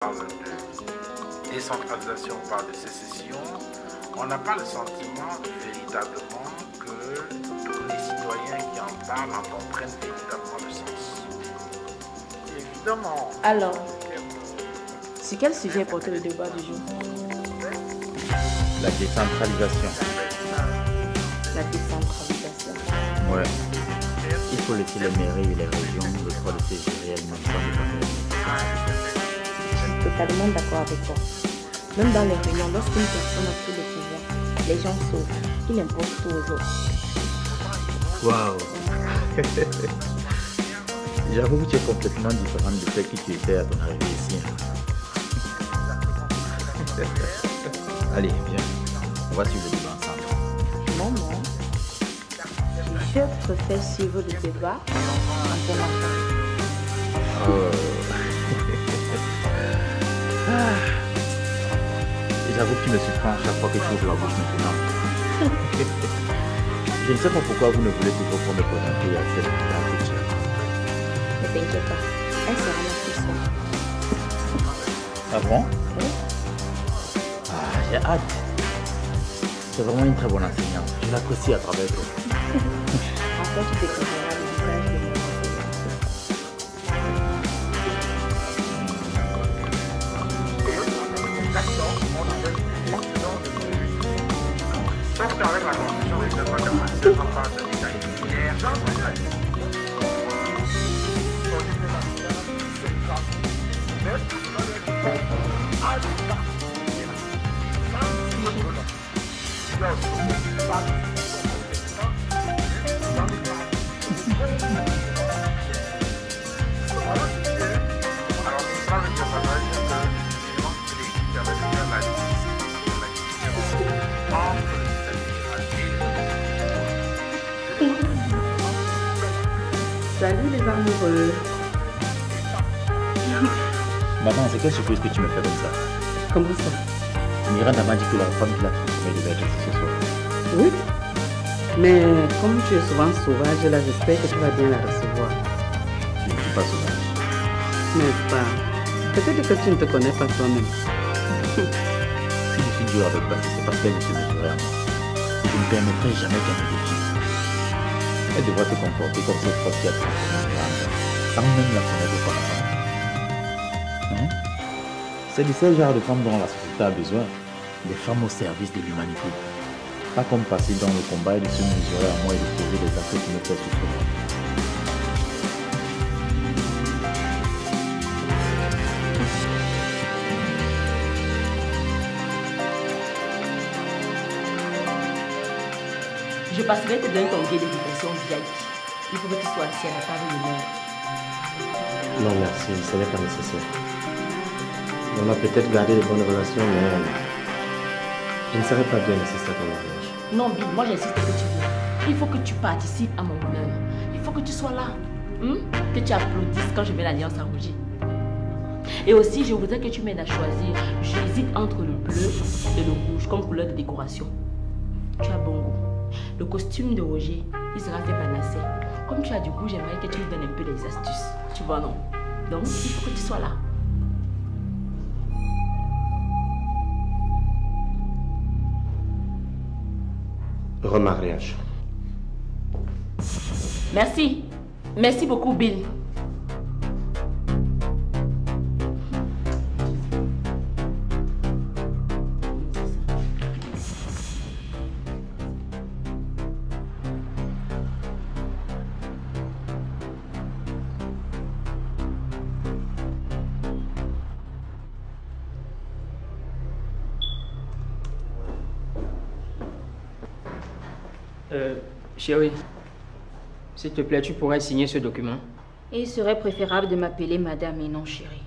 parle de décentralisation par de sécession, on n'a pas le sentiment véritablement que tous les citoyens qui en parlent en comprennent véritablement le sens. Évidemment. Alors, sur quel sujet portait le débat du jour? La décentralisation. La décentralisation. Ouais. Il faut laisser les mairies et les régions le droit de séjour réellement sans Je suis totalement d'accord avec toi. Même dans les réunions, lorsqu'une personne a pris le pouvoir, les gens sauvent. Il impose tout aux autres. Waouh. J'avoue que tu es complètement différente de celle que tu étais à ton arrivée ici. Allez, viens. On va suivre le débat ensemble. Non, non. Je préfère suivre le débat en ton enfant. J'avoue que tu me surprends à chaque fois que tu ouvres la bouche maintenant. Je ne sais pas pourquoi vous ne voulez toujours pas me présenter à celle qui a fait. Ne t'inquiète pas, elle sera là ce soir. Ah bon? Oui. Ah, j'ai hâte. C'est vraiment une très bonne enseignante. Je l'apprécie à travers toi. En fait, tu découvriras le visage de mon Avec la constitution des décentralisation par de l'État hier, Salut les amoureux. Maman, c'est quelle surprise que tu me fais comme ça? Comment ça? Miranda m'a dit que la femme qui l'a transformée devait être ici ce soir. Oui, mais comme tu es souvent sauvage, là, j'espère que tu vas bien la recevoir. Je ne suis pas sauvage. N'est-ce pas? Peut-être que tu ne te connais pas toi-même. Si je suis dur avec Bastille, c'est parce qu'elle ne se mesurait à moi. Je ne permettrai jamais qu'elle me défie. Elle devra se comporter comme cette fois qui a transformé Miranda, sans même la connaître auparavant. Hein? C'est de ce genre de femmes dont la société a besoin. Des femmes au service de l'humanité. Pas comme passer dans le combat et de se mesurer à moi et de poser des actes qui me font souffrir. Je passerai te donner ton billet de livraison VIP. Il faut que tu sois assis à la table de l'heure. Non, merci, ce n'est pas nécessaire. On a peut-être gardé de bonnes relations, mais je ne serais pas bien assisté à ton mariage. Non, Bill, moi j'insiste que tu veux. Il faut que tu participes à mon honneur. Il faut que tu sois là. Que tu applaudisses quand je mets l'alliance en rouge. Et aussi, je voudrais que tu m'aides à choisir. J'hésite entre le bleu et le rouge comme couleur de décoration. Tu as bon goût. Le costume de Roger, il sera fait par Nassé. Comme tu as du goût, j'aimerais que tu me donnes un peu des astuces. Tu vois, non? Donc, il faut que tu sois là. Remariage. Merci. Merci beaucoup, Bill. Chérie, s'il te plaît, tu pourrais signer ce document? Il serait préférable de m'appeler madame et non chérie.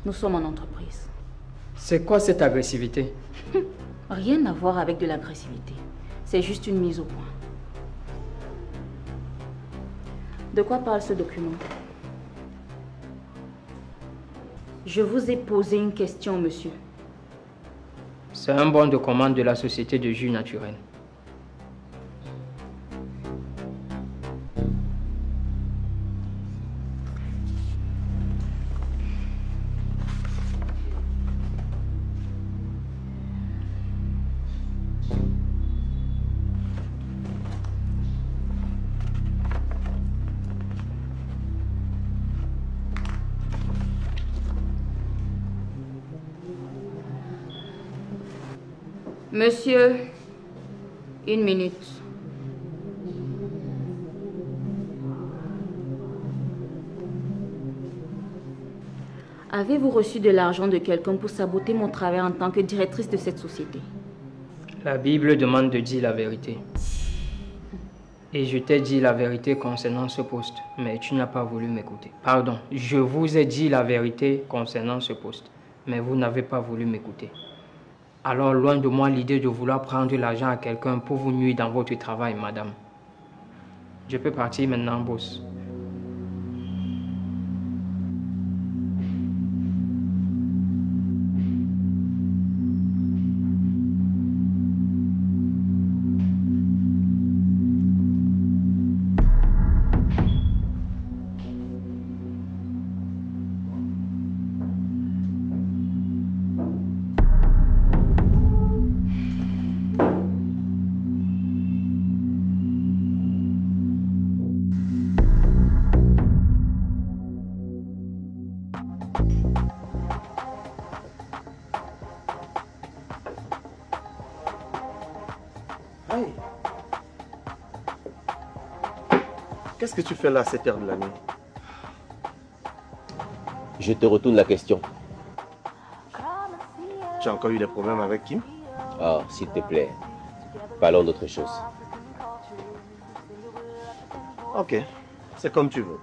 Nous sommes en entreprise. C'est quoi cette agressivité? Rien à voir avec de l'agressivité. C'est juste une mise au point. De quoi parle ce document? Je vous ai posé une question, monsieur. C'est un bon de commande de la société de jus naturel. Monsieur, 1 minute. Avez-vous reçu de l'argent de quelqu'un pour saboter mon travail en tant que directrice de cette société? La Bible demande de dire la vérité. Et je t'ai dit la vérité concernant ce poste, mais tu n'as pas voulu m'écouter. Pardon, je vous ai dit la vérité concernant ce poste, mais vous n'avez pas voulu m'écouter. Alors, loin de moi l'idée de vouloir prendre l'argent à quelqu'un pour vous nuire dans votre travail, madame. Je peux partir maintenant, boss. Qu'est-ce que tu fais là à cette heure de la nuit? Je te retourne la question. Tu as encore eu des problèmes avec Kim? Oh, s'il te plaît, parlons d'autre chose. Ok, c'est comme tu veux.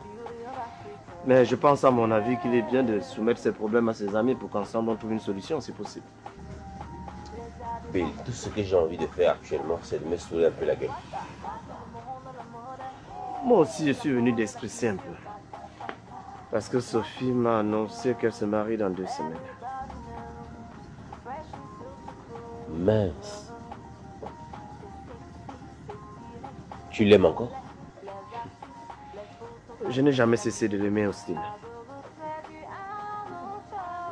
Mais je pense à mon avis qu'il est bien de soumettre ses problèmes à ses amis pour qu'ensemble on trouve une solution si possible. Bill, tout ce que j'ai envie de faire actuellement, c'est de me saouler un peu la gueule. Moi aussi, je suis venu d'expresser un peu. Parce que Sophie m'a annoncé qu'elle se marie dans 2 semaines. Mince. Tu l'aimes encore? Je n'ai jamais cessé de l'aimer, Austin.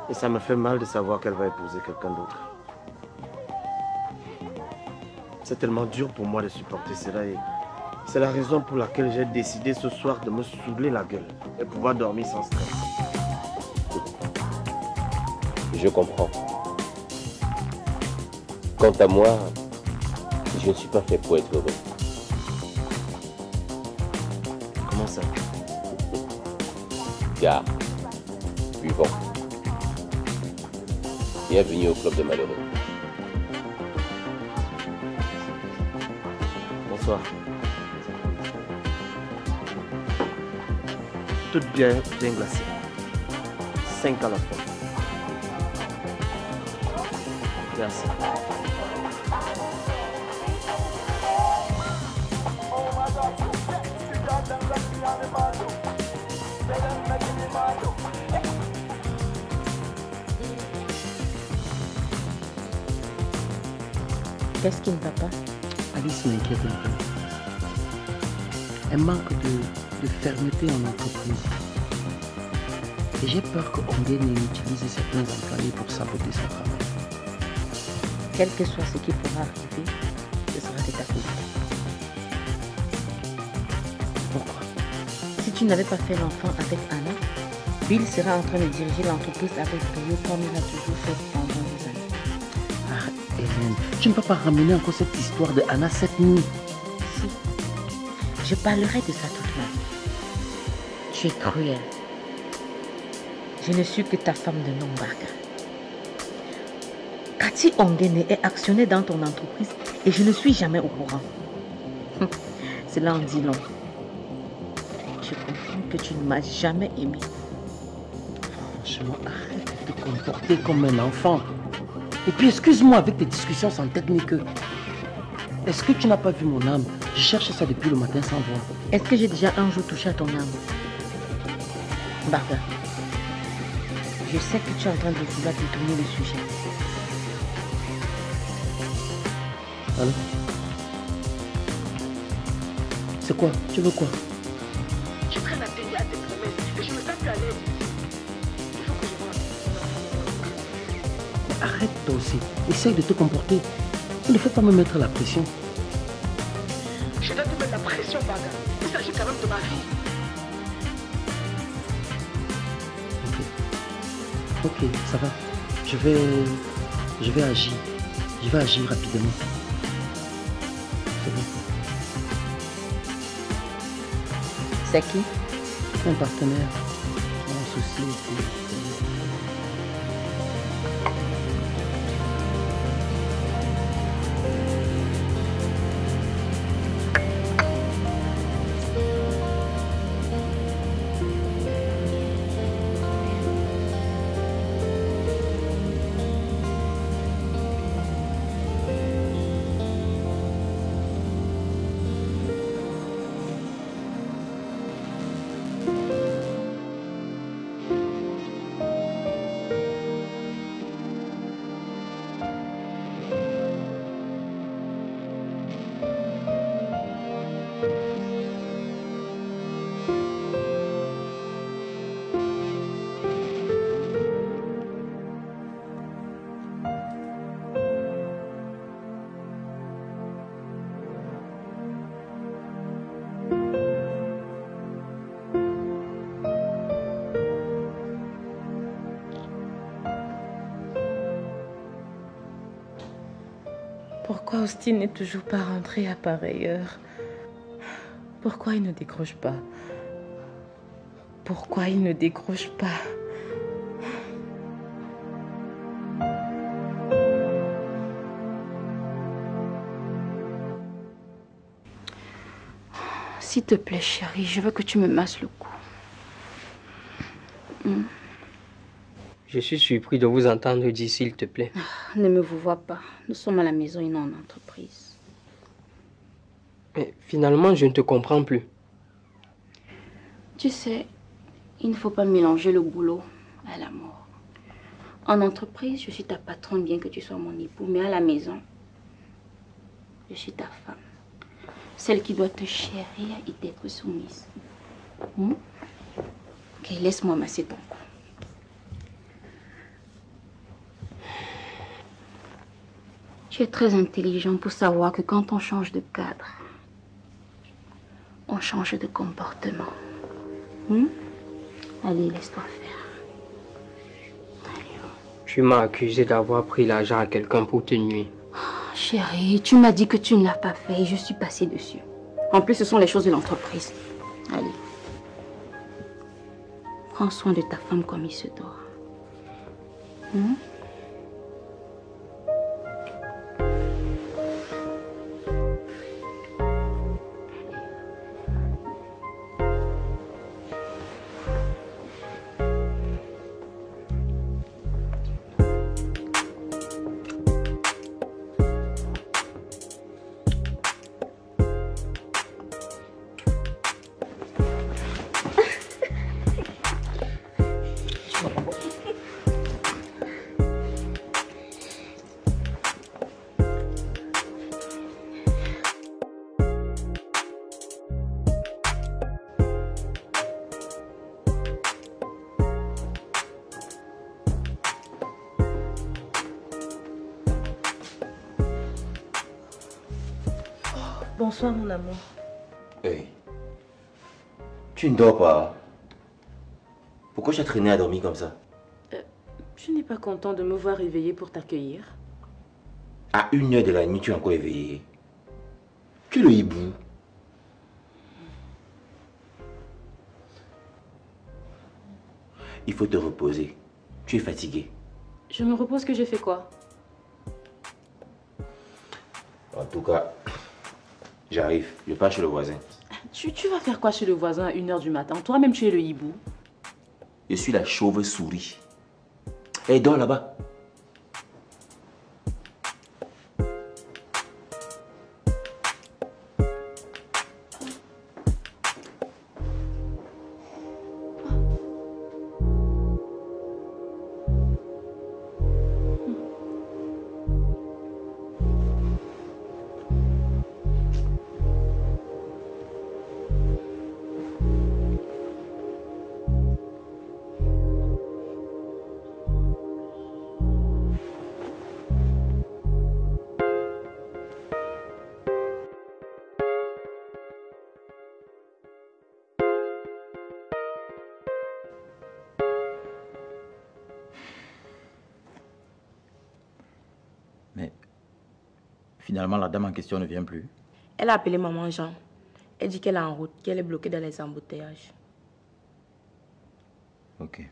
Et ça me fait mal de savoir qu'elle va épouser quelqu'un d'autre. C'est tellement dur pour moi de supporter cela et c'est la raison pour laquelle j'ai décidé ce soir de me saouler la gueule et pouvoir dormir sans stress. Je comprends. Quant à moi, je ne suis pas fait pour être heureux. Comment ça? Gars, buvons. Bienvenue au club des malheureux. Bonsoir. Toute bien glacée. 5 à la fois. Merci. Qu'est-ce qui ne va pas? Alice m'inquiète un peu. Elle manque de fermeté en entreprise. Et j'ai peur que Ongene utilise certains employés pour saboter son travail. Quel que soit ce qui pourra arriver, ce sera de ta faute. Pourquoi? Si tu n'avais pas fait l'enfant avec Anna, Bill sera en train de diriger l'entreprise avec brio comme il a toujours fait pendant des années. Arrête, Hélène. Tu ne peux pas ramener encore cette histoire de Anna cette nuit. Si. Je parlerai de ça toute ma vie. Tu es cruel. Je ne suis que ta femme de nom, Barga. Cathy Ongene est actionnaire dans ton entreprise et je ne suis jamais au courant. Cela en dit long. Je comprends que tu ne m'as jamais aimé. Franchement, arrête de te comporter comme un enfant. Et puis excuse-moi avec tes discussions sans technique. Est-ce que tu n'as pas vu mon âme? Je cherche ça depuis le matin sans voir. Est-ce que j'ai déjà un jour touché à ton âme? Barga, je sais que tu es en train de vouloir détourner le sujet. Allô? C'est quoi? Tu veux quoi? Je traîne à tenir à tes promesses et je me sens plus à l'aise. Il faut que je vois. Arrête toi aussi. Essaye de te comporter. Il ne faut pas me mettre la pression. Je dois te mettre la pression, Baga. Il s'agit quand même de ma vie. Ok, ça va. Je vais agir. Je vais agir rapidement. C'est bon. C'est qui? Un partenaire. Un souci ici. Pourquoi Austin n'est toujours pas rentré à pareille heure? Pourquoi il ne décroche pas? Pourquoi il ne décroche pas? S'il te plaît, chérie, je veux que tu me masses le cou. Je suis surpris de vous entendre dire s'il te plaît. Ne me vous vois pas. Nous sommes à la maison et non en entreprise. Mais finalement, je ne te comprends plus. Tu sais, il ne faut pas mélanger le boulot à l'amour. En entreprise, je suis ta patronne, bien que tu sois mon époux, mais à la maison, je suis ta femme. Celle qui doit te chérir et t'être soumise. Ok, laisse-moi masser ton cou. Tu es très intelligent pour savoir que quand on change de cadre, on change de comportement. Allez, laisse-toi faire. Allez. Tu m'as accusé d'avoir pris l'argent à quelqu'un pour te nuire. Chérie, tu m'as dit que tu ne l'as pas fait et je suis passée dessus. En plus, ce sont les choses de l'entreprise. Allez. Prends soin de ta femme comme il se doit. Bonsoir, mon amour. Hey. Tu ne dors pas? Pourquoi tu as traîné à dormir comme ça? Tu n'es pas content de me voir réveillée pour t'accueillir? À 1h de la nuit, tu es encore éveillé. Tu es le hibou. Il faut te reposer. Tu es fatigué. Je me repose que j'ai fait quoi? En tout cas, j'arrive. Je pars chez le voisin. Tu vas faire quoi chez le voisin à 1h du matin? Toi-même, tu es le hibou. Je suis la chauve-souris. Et dors là-bas. Finalement, la dame en question ne vient plus. Elle a appelé maman Jean. Elle dit qu'elle est en route, qu'elle est bloquée dans les embouteillages. Ok.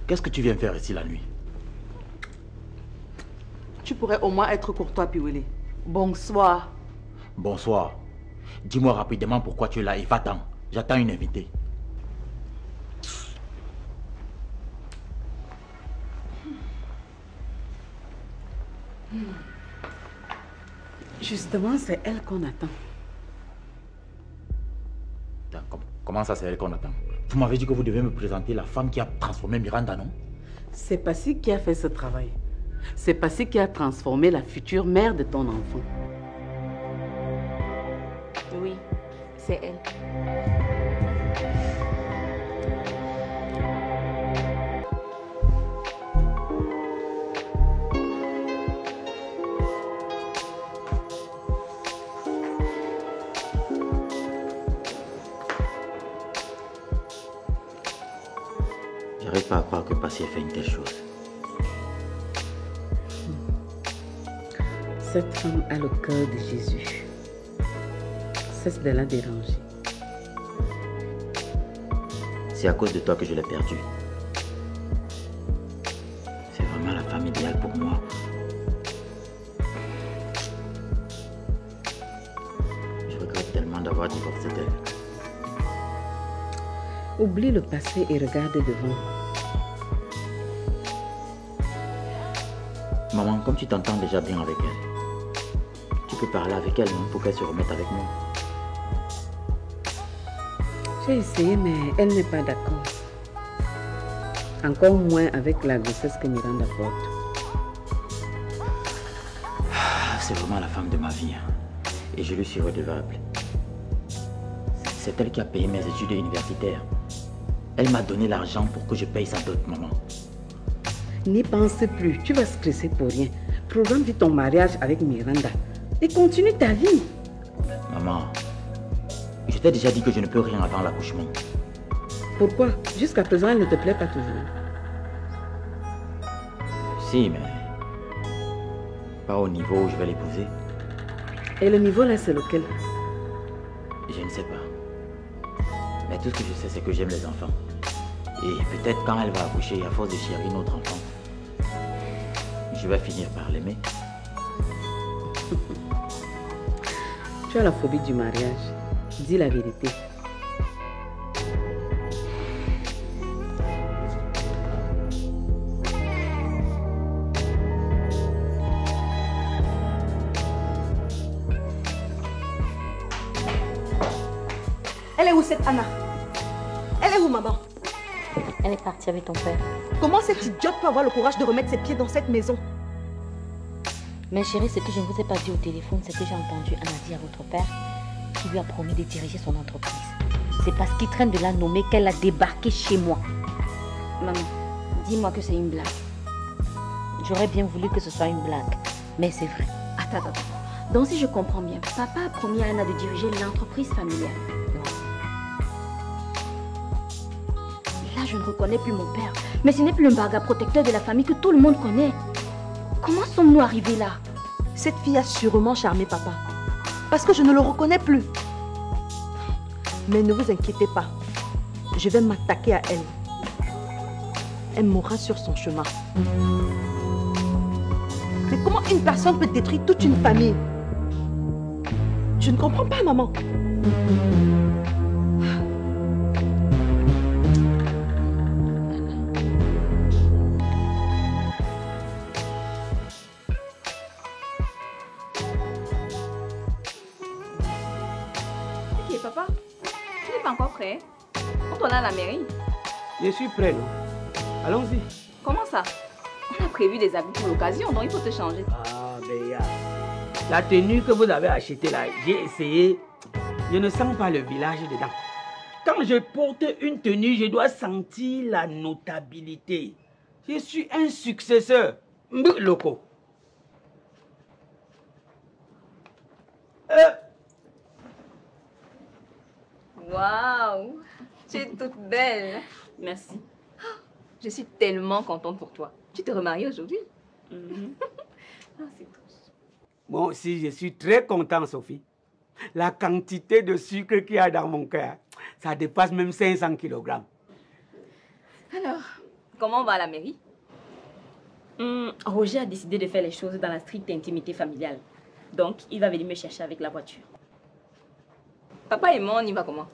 Qu'est-ce que tu viens faire ici la nuit? Tu pourrais au moins être courtois, Piwele. Bonsoir. Bonsoir. Dis-moi rapidement pourquoi tu es là et va-t'en. J'attends une invitée. Justement, c'est elle qu'on attend. Comment ça, c'est elle qu'on attend? Vous m'avez dit que vous devez me présenter la femme qui a transformé Miranda, non? C'est Passy qui a fait ce travail. C'est Passy qui a transformé la future mère de ton enfant. Oui, c'est elle. J'arrive pas à croire que Passy ait fait une telle chose. Cette femme a le cœur de Jésus. Cesse de la déranger. C'est à cause de toi que je l'ai perdue. C'est vraiment la femme idéale pour moi. Je regrette tellement d'avoir divorcé d'elle. Oublie le passé et regarde devant. Maman, comme tu t'entends déjà bien avec elle, tu peux parler avec elle, non, pour qu'elle se remette avec moi. J'ai essayé, mais elle n'est pas d'accord. Encore moins avec la grossesse que Miranda porte. C'est vraiment la femme de ma vie. Et je lui suis redevable. C'est elle qui a payé mes études universitaires. Elle m'a donné l'argent pour que je paye sa dot, maman. N'y pense plus, tu vas stresser pour rien. Programme ton mariage avec Miranda et continue ta vie. Maman, je t'ai déjà dit que je ne peux rien avant l'accouchement. Pourquoi? Jusqu'à présent, elle ne te plaît pas toujours. Si, mais pas au niveau où je vais l'épouser. Et le niveau là, c'est lequel? Je ne sais pas. Mais tout ce que je sais, c'est que j'aime les enfants. Et peut-être quand elle va accoucher, à force de chérir notre enfant, je vais finir par l'aimer. Tu as la phobie du mariage. Dis la vérité. Elle est où cette Anna? Elle est où, maman? Elle est partie avec ton père. Comment cette idiote peut avoir le courage de remettre ses pieds dans cette maison? Mais chérie, ce que je ne vous ai pas dit au téléphone, c'est que j'ai entendu Anna dire à votre père qui lui a promis de diriger son entreprise. C'est parce qu'il traîne de la nommer qu'elle a débarqué chez moi. Maman, dis-moi que c'est une blague. J'aurais bien voulu que ce soit une blague, mais c'est vrai. Attends. Donc si je comprends bien, papa a promis à Anna de diriger l'entreprise familiale. Là, je ne reconnais plus mon père. Mais ce n'est plus un barga protecteur de la famille que tout le monde connaît. Comment sommes-nous arrivés là? Cette fille a sûrement charmé papa. Parce que je ne le reconnais plus. Mais ne vous inquiétez pas. Je vais m'attaquer à elle. Elle mourra sur son chemin. Mais comment une personne peut détruire toute une famille? Je ne comprends pas, maman. Ok, papa. Tu n'es pas encore prêt? On tourne à la mairie. Je suis prêt, non? Allons-y. Comment ça? On a prévu des habits pour l'occasion, donc il faut te changer. Ah, Béa. La tenue que vous avez achetée là, j'ai essayé. Je ne sens pas le village dedans. Quand je porte une tenue, je dois sentir la notabilité. Je suis un successeur. Loco. Waouh, tu es toute belle. Merci. Je suis tellement contente pour toi. Tu te remaries aujourd'hui? Ah, c'est tout. Moi aussi, je suis très content, Sophie. La quantité de sucre qu'il y a dans mon cœur, ça dépasse même 500 kg. Alors, comment on va à la mairie? Roger a décidé de faire les choses dans la stricte intimité familiale. Donc, il va venir me chercher avec la voiture. Papa et moi, on y va comment?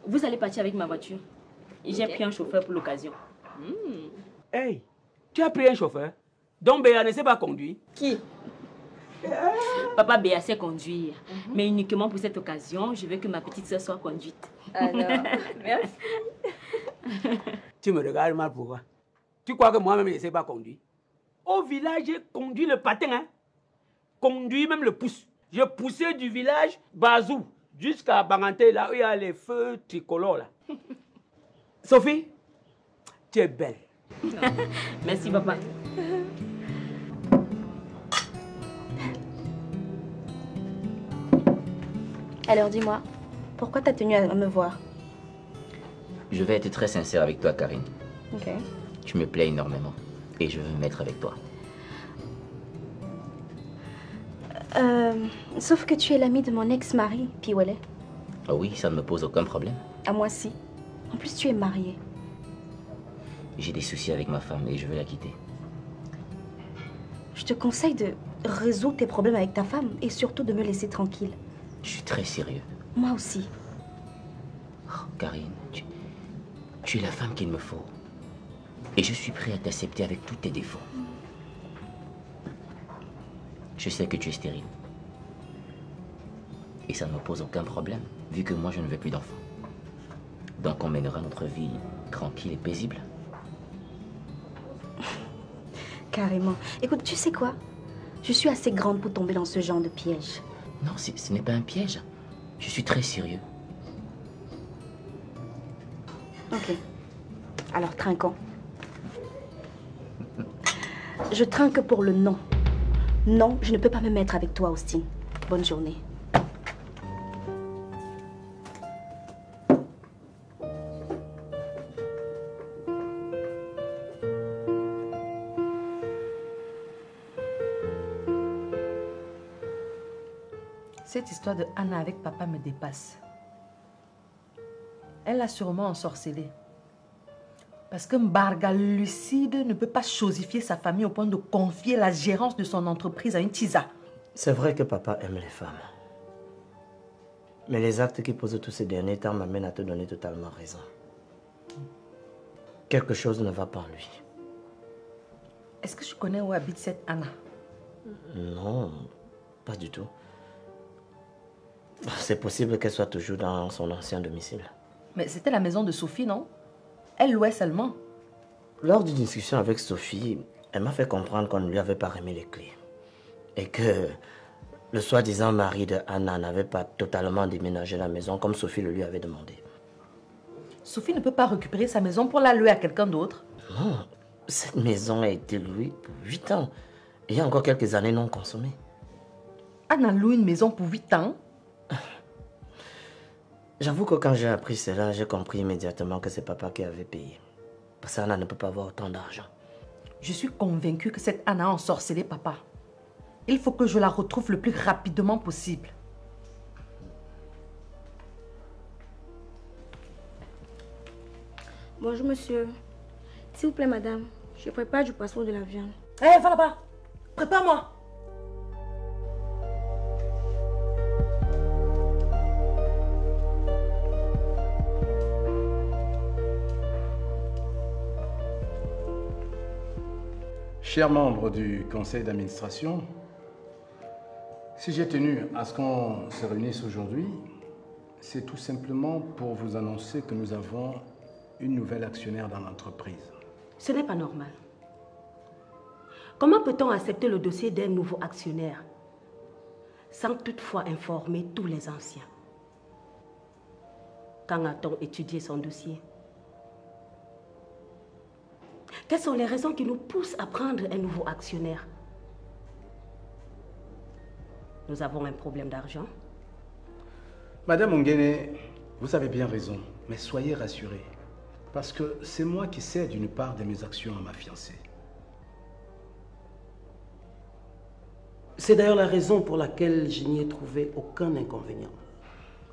Vous allez partir avec ma voiture. J'ai pris un chauffeur pour l'occasion. Hey, tu as pris un chauffeur? Donc Béa ne sait pas conduire? Qui? Papa Béa sait conduire. Mais uniquement pour cette occasion, je veux que ma petite soeur soit conduite. Alors, merci. Tu me regardes mal pourquoi? Tu crois que moi-même je ne sais pas conduire? Au village, j'ai conduit le patin, hein? Conduit même le pouce. Je poussais du village Bazou jusqu'à Banganté, là où il y a les feux tricolores. Là. Sophie, tu es belle. Merci, papa. Alors, dis-moi, pourquoi t'as tenu à me voir? Je vais être très sincère avec toi, Karine. Ok. Tu me plais énormément et je veux me mettre avec toi. Sauf que tu es l'ami de mon ex-mari, Piwele. Ah oui, ça ne me pose aucun problème. À moi si. En plus, tu es marié. J'ai des soucis avec ma femme et je veux la quitter. Je te conseille de résoudre tes problèmes avec ta femme et surtout de me laisser tranquille. Je suis très sérieux. Moi aussi. Oh, Karine, tu es la femme qu'il me faut. Et je suis prêt à t'accepter avec tous tes défauts. Je sais que tu es stérile. Et ça ne me pose aucun problème, vu que moi je ne veux plus d'enfants. Donc on mènera notre vie tranquille et paisible. Carrément. Écoute, tu sais quoi? Je suis assez grande pour tomber dans ce genre de piège. Non, ce n'est pas un piège. Je suis très sérieux. Ok. Alors, trinquons. Je trinque pour le non. Non, je ne peux pas me mettre avec toi, Austin. Bonne journée. Cette histoire de Anna avec papa me dépasse. Elle l'a sûrement ensorcelée. Parce que Mbarga lucide ne peut pas chosifier sa famille au point de confier la gérance de son entreprise à une tisa. C'est vrai que papa aime les femmes. Mais les actes qu'il pose tous ces derniers temps m'amènent à te donner totalement raison. Quelque chose ne va pas en lui. Est-ce que je connais où habite cette Anna? Non, pas du tout. C'est possible qu'elle soit toujours dans son ancien domicile. Mais c'était la maison de Sophie, non? Elle louait seulement. Lors d'une discussion avec Sophie, elle m'a fait comprendre qu'on ne lui avait pas remis les clés. Et que le soi-disant mari de Anna n'avait pas totalement déménagé la maison comme Sophie le lui avait demandé. Sophie ne peut pas récupérer sa maison pour la louer à quelqu'un d'autre? Non, cette maison a été louée pour 8 ans. Et il y a encore quelques années non consommées. Anna loue une maison pour 8 ans? J'avoue que quand j'ai appris cela, j'ai compris immédiatement que c'est papa qui avait payé. Parce qu'Anna ne peut pas avoir autant d'argent. Je suis convaincue que cette Anna a ensorcelé papa. Il faut que je la retrouve le plus rapidement possible. Bonjour, monsieur. S'il vous plaît, madame, je prépare du poisson de la viande. Hé, va là-bas. Prépare-moi. Chers membres du conseil d'administration, si j'ai tenu à ce qu'on se réunisse aujourd'hui, c'est tout simplement pour vous annoncer que nous avons une nouvelle actionnaire dans l'entreprise. Ce n'est pas normal. Comment peut-on accepter le dossier d'un nouveau actionnaire sans toutefois informer tous les anciens? Quand a-t-on étudié son dossier? Quelles sont les raisons qui nous poussent à prendre un nouveau actionnaire? Nous avons un problème d'argent. Madame Ongene, vous avez bien raison, mais soyez rassurée. Parce que c'est moi qui cède une part de mes actions à ma fiancée. C'est d'ailleurs la raison pour laquelle je n'y ai trouvé aucun inconvénient.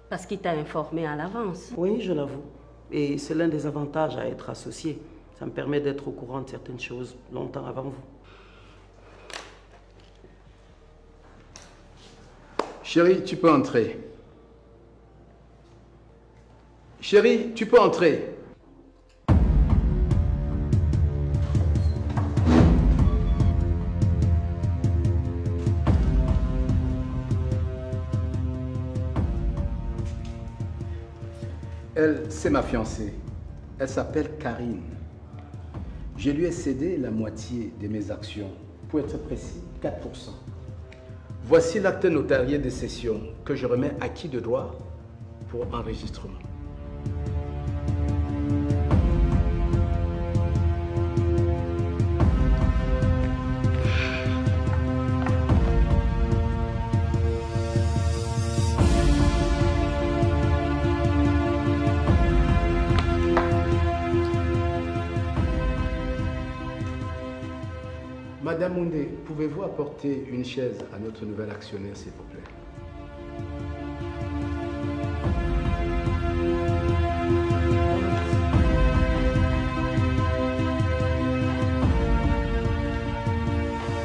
Parce qu'il t'a informé à l'avance. Oui, je l'avoue. Et c'est l'un des avantages à être associé. Ça me permet d'être au courant de certaines choses longtemps avant vous. Chérie, tu peux entrer. Chérie, tu peux entrer. Elle, c'est ma fiancée. Elle s'appelle Karine. Je lui ai cédé la moitié de mes actions. Pour être précis, 4%. Voici l'acte notarié de cession que je remets à qui de droit pour enregistrement. Madame Oundé, pouvez-vous apporter une chaise à notre nouvel actionnaire, s'il vous plaît?